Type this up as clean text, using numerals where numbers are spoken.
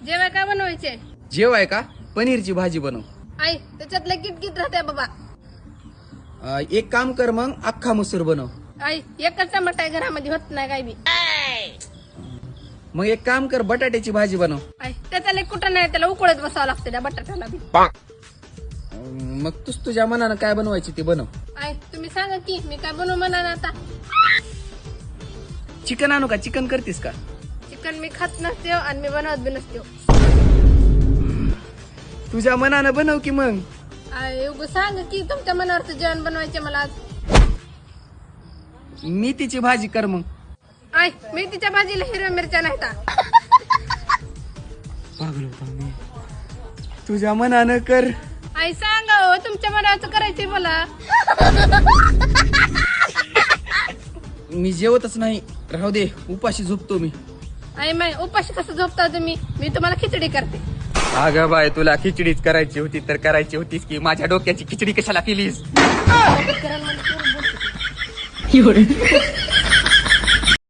जेवाय काय बनवायचे? जेवाय का? पनीरची भाजी बनव. आई त्याच्यातलं किटकिट राहते बाबा. एक काम कर मग, अख्खा मसूर बनव. आई एकच टमाटा आहे घरामध्ये, होत नाही काय बी. मग एक काम कर, बटाट्याची भाजी बनव. आई त्याच्याला कुठं नाही, त्याला उकळत बसावं लागतं त्या बटाट्याला बी. मग तूच तुझ्या मनानं काय बनवायची ते बनव. आई तुम्ही सांगा की मी काय बनवू म्हणा आता. चिकन आणू का? चिकन करतीस का? चिकन मी खात नसते आणि मी बनवत बी नसते. तुझ्या मनानं बनव की मग. आई उगं सांगा की तुमच्या मनावरचं जेवण बनवायचे मला आज. मेथीची भाजी कर मग. आई मेथीच्या भाजीला हिरव्या मिरच्या नाहीता. तुझ्या मनानं कर. आई सांगा हो तुमच्या मनावरचं करायचंय मला. मी जेवतच नाही, राहू दे, उपाशी झोपतो मी. आई माय उपाशी कसं झोपता तुम्ही? मी तुम्हाला खिचडी करते. अगं बाय, तुला खिचडीच करायची होती तर करायची होतीस की माझ्या डोक्याची खिचडी कशाला केलीस? करण म्हणजे